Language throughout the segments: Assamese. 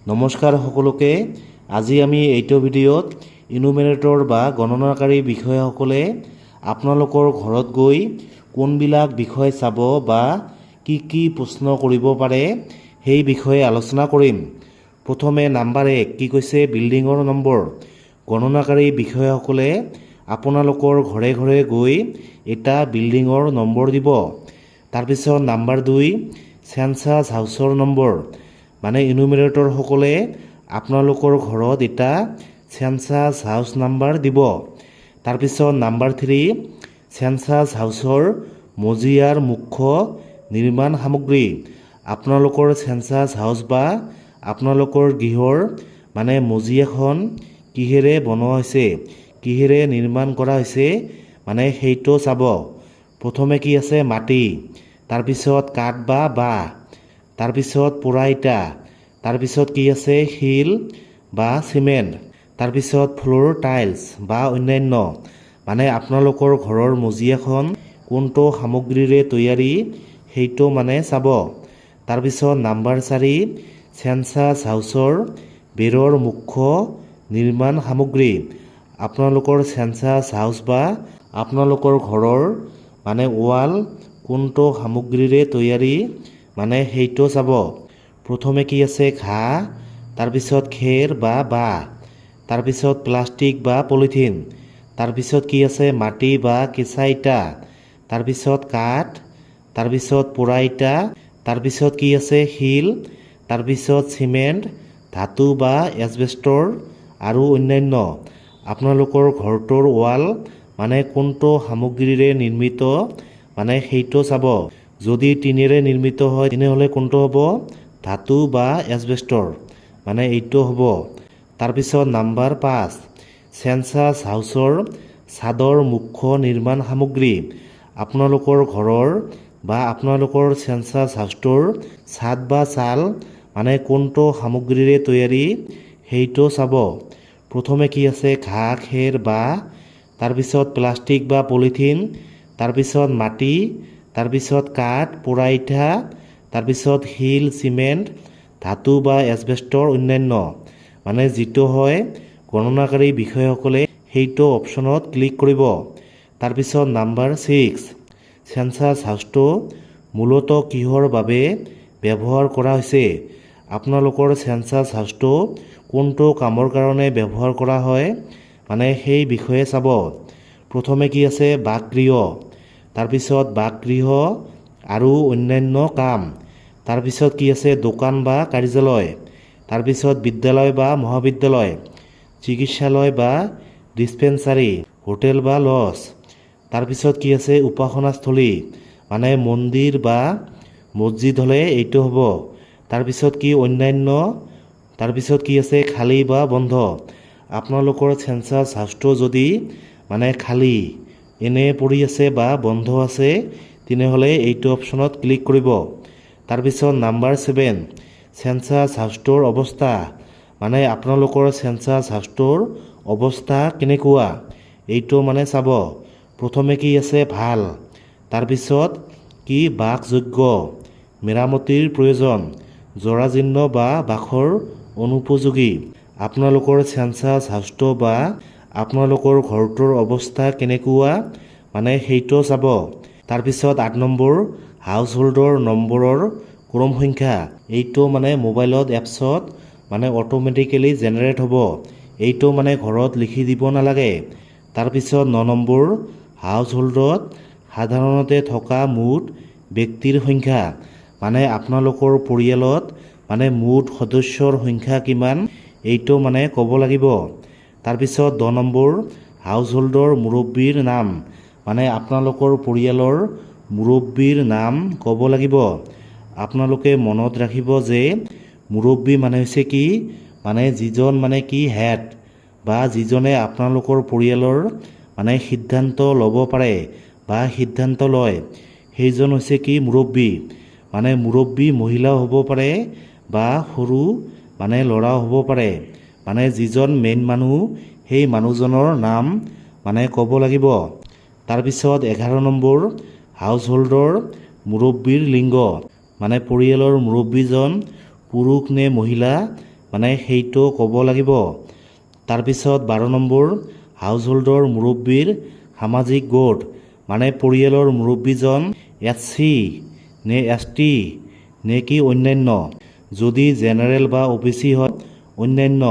নমস্কাৰ সকলোকে। আজি আমি এইটো ভিডিঅ'ত ইনুমেৰেটৰ বা গণনাকাৰী বিষয়াসকলে আপোনালোকৰ ঘৰত গৈ কোনবিলাক বিষয় চাব বা কি প্ৰশ্ন কৰিব পাৰে সেই বিষয়ে আলোচনা কৰিম। প্ৰথমে নাম্বাৰ 1 কি কৈছে, বিল্ডিঙৰ নম্বৰ। গণনাকাৰী বিষয়াসকলে আপোনালোকৰ ঘৰে ঘৰে গৈ এটা বিল্ডিঙৰ নম্বৰ দিব। তাৰপিছত নাম্বাৰ 2 চেঞ্চাছ হাউচৰ নম্বৰ, মানে ইনুমেৰেটৰসকলে আপোনালোকৰ ঘৰত এটা চেঞ্চাছ হাউচ নাম্বাৰ দিব। তাৰপিছত নাম্বাৰ 3 চেঞ্চাছ হাউচৰ মজিয়াৰ মুখ্য নিৰ্মাণ সামগ্ৰী। আপোনালোকৰ চেঞ্চাছ হাউচ বা আপোনালোকৰ গৃহৰ মানে মজিয়াখন কিহেৰে বনোৱা হৈছে, কিহেৰে নিৰ্মাণ কৰা হৈছে, মানে সেইটো চাব। প্ৰথমে কি আছে, মাটি, তাৰপিছত কাঠ বা বাঁহ, তাৰপিছত পোৰা ইটা, তাৰপিছত কি আছে, শিল বা চিমেণ্ট, তাৰপিছত ফ্ল'ৰ টাইলছ বা অন্যান্য, মানে আপোনালোকৰ ঘৰৰ মজিয়াখন কোনটো সামগ্ৰীৰে তৈয়াৰী সেইটো মানে চাব। তাৰপিছত নাম্বাৰ 4 চেঞ্চাছ হাউচৰ বেৰৰ মুখ্য নিৰ্মাণ সামগ্ৰী। আপোনালোকৰ চেঞ্চাছ হাউচ বা আপোনালোকৰ ঘৰৰ মানে ৱাল কোনটো সামগ্ৰীৰে তৈয়াৰী মানে সেইটো চাব। প্ৰথমে কি আছে, ঘাঁহ, তাৰপিছত খেৰ বা বাঁহ, তাৰপিছত প্লাষ্টিক বা পলিথিন, তাৰপিছত কি আছে, মাটি বা কেঁচা ইটা, তাৰপিছত কাঠ, তাৰপিছত পোৰা ইটা, তাৰপিছত কি আছে, শিল, তাৰপিছত চিমেণ্ট, ধাতু বা এছবেষ্টৰ আৰু অন্যান্য। আপোনালোকৰ ঘৰটোৰ ৱাল মানে কোনটো সামগ্ৰীৰে নিৰ্মিত মানে সেইটো চাব। যদি টিনেৰে নিৰ্মিত হয় তেনেহ'লে কোনটো হ'ব, ধাতু বা এছবেষ্টৰ, মানে এইটো হ'ব। তাৰপিছত নাম্বাৰ 5 চেঞ্চাছ হাউচৰ ছাদৰ মুখ্য নিৰ্মাণ সামগ্ৰী। আপোনালোকৰ ঘৰৰ বা আপোনালোকৰ চেঞ্চাছ হাউচটোৰ ছাদ বা ছাল মানে কোনটো সামগ্ৰীৰে তৈয়াৰী সেইটো চাব। প্ৰথমে কি আছে, ঘাঁহ, খেৰ, বাঁহ, তাৰপিছত প্লাষ্টিক বা পলিথিন, তাৰপিছত মাটি, তাৰপিছত কাঠ, পোৰা ইটা, তাৰপিছত শিল, চিমেণ্ট, ধাতু বা এছবেষ্টৰ অন্যান্য, মানে যিটো হয় গণনাকাৰী বিষয়াসকলে সেইটো অপশ্যনত ক্লিক কৰিব। তাৰপিছত নাম্বাৰ 6 চেঞ্চাছ হাউচটো মূলতঃ কিহৰ বাবে ব্যৱহাৰ কৰা হৈছে। আপোনালোকৰ চেঞ্চাছ হাউচটো কোনটো কামৰ কাৰণে ব্যৱহাৰ কৰা হয় মানে সেই বিষয়ে চাব। প্ৰথমে কি আছে, বাসগৃহ, তাৰপিছত বাসগৃহ আৰু অন্যান্য কাম, তাৰপিছত কি আছে, দোকান বা কাৰ্যালয়, তাৰপিছত বিদ্যালয় বা মহাবিদ্যালয়, চিকিৎসালয় বা ডিছপেঞ্চাৰী, হোটেল বা লজ, তাৰপিছত কি আছে, উপাসনাস্থলী, মানে মন্দিৰ বা মছজিদ হ'লে এইটো হ'ব। তাৰপিছত কি, অন্যান্য, তাৰপিছত কি আছে, খালী বা বন্ধ। আপোনালোকৰ চেঞ্চাছ হাউচটো যদি মানে খালী এনে পৰি আছে বা বন্ধ আছে তেনেহ'লে এইটো অপশ্যনত ক্লিক কৰিব। তাৰপিছত নাম্বাৰ 7 চেঞ্চাছ হাউচটোৰ অৱস্থা, মানে আপোনালোকৰ চেঞ্চাছ হাউচটোৰ অৱস্থা কেনেকুৱা এইটো মানে চাব। প্ৰথমে কি আছে, ভাল, তাৰপিছত কি, বাসযোগ্য, মেৰামতিৰ প্ৰয়োজন, জৰাজীৰ্ণ বা বাসৰ অনুপযোগী। আপোনালোকৰ চেঞ্চাছ হাউচটো বা আপোনালোকৰ ঘৰটোৰ অৱস্থা কেনেকুৱা মানে সেইটো চাব। তাৰপিছত 8 নম্বৰ হাউচ হোল্ডৰ নম্বৰৰ ক্ৰম সংখ্যা, এইটো মানে মোবাইলত এপছত মানে অটোমেটিকেলি জেনেৰেট হ'ব, এইটো মানে ঘৰত লিখি দিব নালাগে। তাৰপিছত 9 নম্বৰ হাউচ হোল্ডত সাধাৰণতে থকা মুঠ ব্যক্তিৰ সংখ্যা, মানে আপোনালোকৰ পৰিয়ালত মানে মুঠ সদস্যৰ সংখ্যা কিমান এইটো মানে ক'ব লাগিব। তাৰপিছত 10 নম্বৰ হাউচ হোল্ডৰ মুৰব্বীৰ নাম, মানে আপোনালোকৰ পৰিয়ালৰ মুৰব্বীৰ নাম ক'ব লাগিব। আপোনালোকে মনত ৰাখিব যে মুৰব্বী মানে হৈছে কি, মানে যিজন মানে কি হেড বা যিজনে আপোনালোকৰ পৰিয়ালৰ মানে সিদ্ধান্ত ল'ব পাৰে বা সিদ্ধান্ত লয়, সেইজন হৈছে কি মুৰব্বী। মানে মুৰব্বী মহিলাও হ'ব পাৰে বা সৰু মানে ল'ৰাও হ'ব পাৰে, মানে যিজন মেইন মানুহ সেই মানুহজনৰ নাম মানে ক'ব লাগিব। তাৰপিছত 11 নম্বৰ হাউচ হোল্ডৰ মুৰব্বীৰ লিংগ, মানে পৰিয়ালৰ মুৰব্বীজন পুৰুষ নে মহিলা মানে সেইটো ক'ব লাগিব। তাৰপিছত 12 নম্বৰ হাউচ হোল্ডৰ মুৰব্বীৰ সামাজিক গোট মানে পৰিয়ালৰ মুৰব্বীজন SC নে ST নে কি অন্যান্য, যদি জেনেৰেল বা OBC হয় অন্যান্য,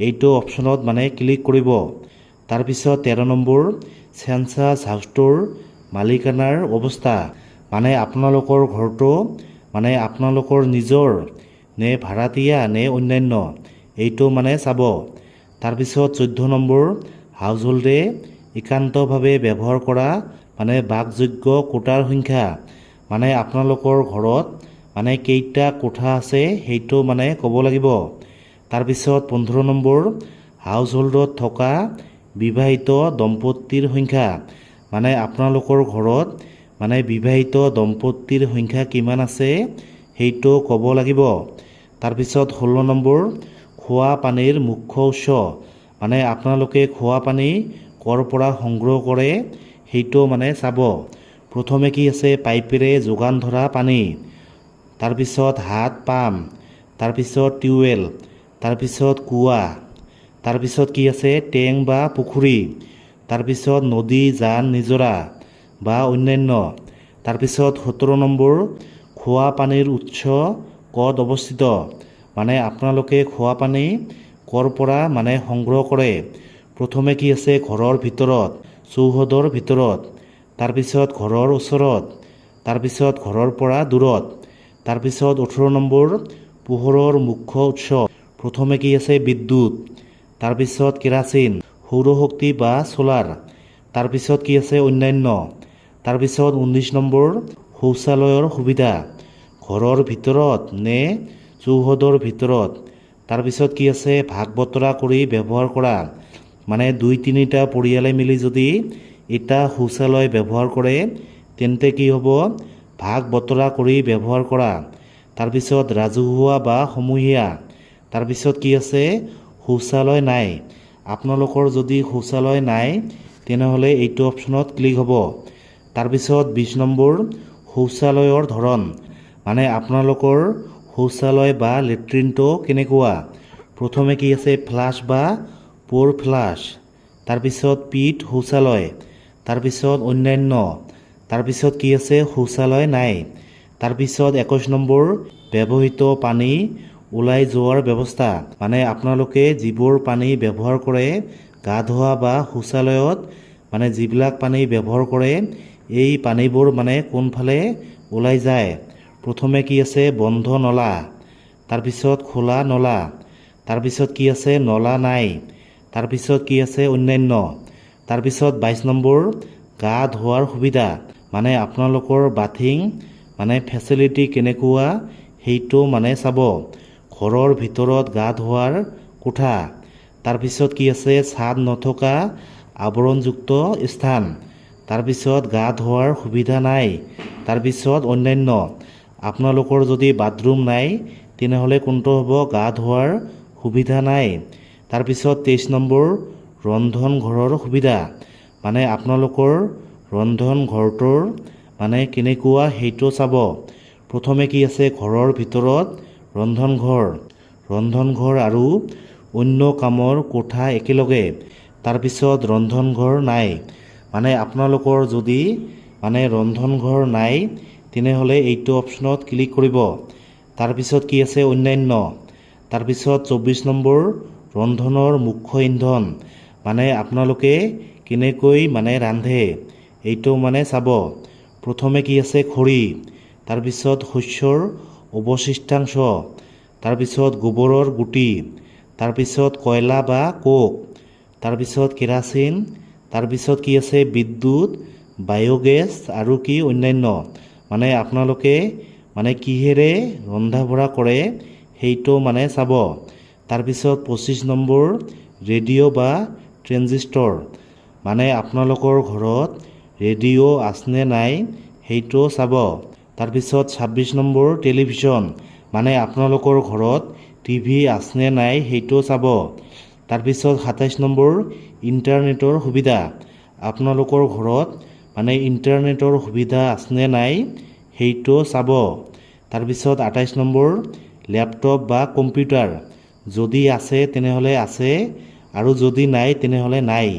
এইটো অপশ্যনত মানে ক্লিক কৰিব। তাৰপিছত 13 নম্বৰ চেঞ্চাছ হাউচটোৰ মালিকানাৰ অৱস্থা মানে আপোনালোকৰ ঘৰটো মানে আপোনালোকৰ নিজৰ নে ভাড়াতীয়া নে অন্যান্য, এইটো মানে চাব। তাৰপিছত 14 নম্বৰ হাউচ হোল্ডে একান্তভাৱে ব্যৱহাৰ কৰা মানে বাসযোগ্য কোঠাৰ সংখ্যা মানে আপোনালোকৰ ঘৰত মানে কেইটা কোঠা আছে সেইটো মানে ক'ব লাগিব। তাৰপিছত 15 নম্বৰ হাউচ হোল্ডত থকা বিবাহিত দম্পতীৰ সংখ্যা মানে আপোনালোকৰ ঘৰত মানে বিবাহিত দম্পতীৰ সংখ্যা কিমান আছে সেইটো ক'ব লাগিব। তাৰপিছত 16 নম্বৰ খোৱা পানীৰ মুখ্য উৎস মানে আপোনালোকে খোৱা পানী ক'ৰ পৰা সংগ্ৰহ কৰে সেইটো মানে চাব। প্ৰথমে কি আছে পাইপেৰে যোগান ধৰা পানী, তাৰপিছত হাত পাম্প, তাৰপিছত টিউবৱেল, তাৰপিছত কুঁৱা, তাৰপিছত কি আছে টেংক বা পুখুৰী, তাৰপিছত নদী জান নিজৰা বা অন্যান্য। তাৰপিছত 17 নম্বৰ খোৱা পানীৰ উৎস ক'ত অৱস্থিত মানে আপোনালোকে খোৱা পানী ক'ৰ পৰা মানে সংগ্ৰহ কৰে। প্ৰথমে কি আছে ঘৰৰ ভিতৰত, চৌহদৰ ভিতৰত, তাৰপিছত ঘৰৰ ওচৰত, তাৰপিছত ঘৰৰ পৰা দূৰত। তাৰপিছত 18 নম্বৰ পোহৰৰ মুখ্য উৎস, প্ৰথমে কি আছে বিদ্যুৎ, তাৰপিছত কেৰাচিন, সৌৰশক্তি বা ছ'লাৰ, তাৰপিছত কি আছে অন্যান্য। তাৰপিছত 19 নম্বৰ শৌচালয়ৰ সুবিধা, ঘৰৰ ভিতৰত নে চৌহদৰ ভিতৰত। তাৰপিছত কি আছে ভাগ বতৰা কৰি ব্যৱহাৰ কৰা মানে 2-3টা পৰিয়ালে মিলি যদি এটা শৌচালয় ব্যৱহাৰ কৰে তেন্তে কি হ'ব ভাগ বতৰা কৰি ব্যৱহাৰ কৰা। তাৰপিছত ৰাজহুৱা বা সমূহীয়া, তাৰপিছত কি আছে শৌচালয় নাই, আপোনালোকৰ যদি শৌচালয় নাই তেনেহ'লে এইটো অপশ্যনত ক্লিক হ'ব। তাৰপিছত 20 নম্বৰ শৌচালয়ৰ ধৰণ মানে আপোনালোকৰ শৌচালয় বা লেট্ৰিনটো কেনেকুৱা। প্ৰথমে কি আছে ফ্লাছ বা প'ৰ ফ্লাছ, তাৰপিছত পিট শৌচালয়, তাৰপিছত অন্যান্য, তাৰপিছত কি আছে শৌচালয় নাই। তাৰপিছত 21 নম্বৰ ব্যৱহৃত পানী ওলাই যোৱাৰ ব্যৱস্থা মানে আপোনালোকে যিবোৰ পানী ব্যৱহাৰ কৰে গা ধোৱা বা শৌচালয়ত মানে যিবিলাক পানী ব্যৱহাৰ কৰে এই পানীবোৰ মানে কোনফালে ওলাই যায়। প্ৰথমে কি আছে বন্ধ নলা, তাৰপিছত খোলা নলা, তাৰপিছত কি আছে নলা নাই, তাৰপিছত কি আছে অন্যান্য। তাৰপিছত 22 নম্বৰ গা ধোৱাৰ সুবিধা মানে আপোনালোকৰ বাথিং মানে ফেচিলিটি কেনেকুৱা সেইটো মানে চাব। ঘৰৰ ভিতৰত গা ধোৱাৰ কোঠা, তাৰপিছত কি আছে ছাদ নথকা আৱৰণযুক্ত স্থান, তাৰপিছত গা ধোৱাৰ সুবিধা নাই, তাৰপিছত অন্যান্য। আপোনালোকৰ যদি বাথৰুম নাই তেনেহ'লে কোনটো হ'ব গা ধোৱাৰ সুবিধা নাই। তাৰপিছত 23 নম্বৰ ৰন্ধন ঘৰৰ সুবিধা মানে আপোনালোকৰ ৰন্ধন ঘৰটোৰ মানে কেনেকুৱা সেইটো চাব। প্ৰথমে কি আছে ঘৰৰ ভিতৰত ৰন্ধন ঘৰ আৰু অন্য কামৰ কোঠা একেলগে, তাৰপিছত ৰন্ধন ঘৰ নাই মানে আপোনালোকৰ যদি মানে ৰন্ধন ঘৰ নাই তেনেহ'লে এইটো অপশ্যনত ক্লিক কৰিব। তাৰপিছত কি আছে অন্যান্য। তাৰপিছত 24 নম্বৰ ৰন্ধনৰ মুখ্য ইন্ধন মানে আপোনালোকে কেনেকৈ মানে ৰান্ধে এইটো মানে চাব। প্ৰথমে কি আছে খৰি, তাৰপিছত শস্যৰ অৱশিষ্টাংশ, তাৰপিছত গোবৰৰ গুটি, তাৰপিছত কয়লা বা কোক, তাৰপিছত কেৰাচিন, তাৰপিছত কি আছে বিদ্যুৎ, বায়'গেছ আৰু কি অন্যান্য মানে আপোনালোকে মানে কিহেৰে ৰন্ধা বঢ়া কৰে সেইটো মানে চাব। তাৰপিছত 25 নম্বৰ ৰেডিঅ' বা ট্ৰেনজিষ্টৰ মানে আপোনালোকৰ ঘৰত ৰেডিঅ' আছেনে নাই সেইটো চাব। তাৰপিছত 26 নম্বৰ টেলিভিছন মানে আপোনালোকৰ ঘৰত টিভি আছেনে নাই সেইটো চাব। তাৰপিছত 27 নম্বৰ ইণ্টাৰনেটৰ সুবিধা আপোনালোকৰ ঘৰত মানে ইণ্টাৰনেটৰ সুবিধা আছেনে নাই সেইটো চাব। তাৰপিছত 28 নম্বৰ লেপটপ বা কম্পিউটাৰ যদি আছে তেনেহ'লে আছে আৰু যদি নাই তেনেহ'লে নাই।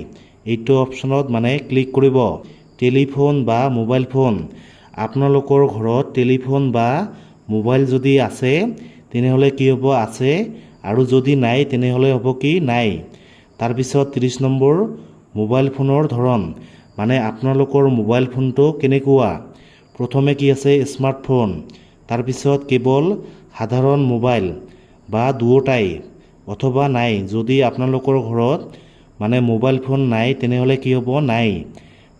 এইটো অপশ্যনত মানে ক্লিক কৰিব। টেলিফোন বা মোবাইল ফোন, আপোনালোকৰ ঘৰত টেলিফোন বা মোবাইল যদি আছে তেনেহ'লে কি হ'ব? আছে। আৰু যদি নাই তেনেহ'লে হ'ব কি? নাই। তাৰপিছত 30 নম্বৰ, মোবাইল ফোনৰ ধৰণ, মানে আপোনালোকৰ মোবাইল ফোনটো কেনেকুৱা? প্ৰথমে কি আছে? স্মাৰ্টফোন, তাৰপিছত কেৱল সাধাৰণ মোবাইল বা দুয়োটাই অথবা নাই। যদি আপোনালোকৰ ঘৰত মানে মোবাইল ফোন নাই তেনেহ'লে কি হ'ব? নাই।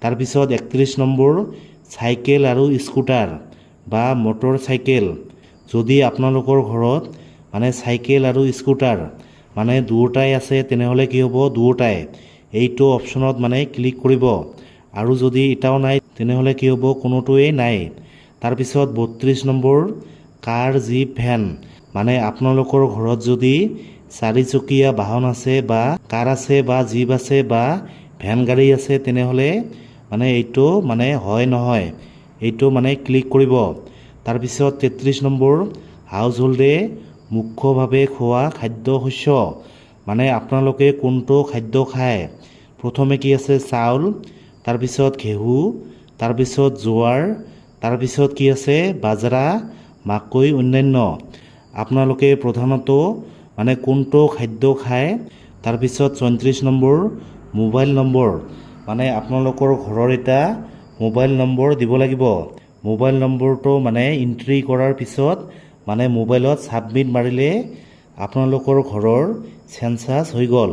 তাৰপিছত 31 নম্বৰ, চাইকেল আৰু স্কুটাৰ বা মটৰ চাইকেল, যদি আপোনালোকৰ ঘৰত মানে চাইকেল আৰু স্কুটাৰ মানে দুয়োটাই আছে তেনেহ'লে কি হ'ব? দুয়োটাই। এইটো অপশ্যনত মানে ক্লিক কৰিব। আৰু যদি এটাও নাই তেনেহ'লে কি হ'ব? কোনোটোৱেই নাই। তাৰপিছত 32 নম্বৰ, কাৰ, জীপ, ভেন, মানে আপোনালোকৰ ঘৰত যদি চাৰিচকীয়া বাহন আছে বা কাৰ আছে বা জীপ আছে বা ভেন গাড়ী আছে তেনেহ'লে মানে এইটো মানে হয় নহয়, এইটো মানে ক্লিক কৰিব। তাৰপিছত 33 নম্বৰ, হাউচ হোল্ডে মুখ্যভাৱে খোৱা খাদ্য শস্য, মানে আপোনালোকে কোনটো খাদ্য খায়? প্ৰথমে কি আছে? চাউল, তাৰপিছত ঘেঁহু, তাৰপিছত জোৱাৰ, তাৰপিছত কি আছে? বাজৰা, মাকৈ, অন্যান্য। আপোনালোকে প্ৰধানত মানে কোনটো খাদ্য খায়? তাৰপিছত 34 নম্বৰ, মোবাইল নম্বৰ, মানে আপোনালোকৰ ঘৰৰ এটা মোবাইল নম্বৰ দিব লাগিব। মোবাইল নম্বৰটো মানে এণ্ট্ৰি কৰাৰ পিছত মানে মোবাইলত ছাবমিট মাৰিলে আপোনালোকৰ ঘৰৰ চেঞ্চাছ হৈ গ'ল।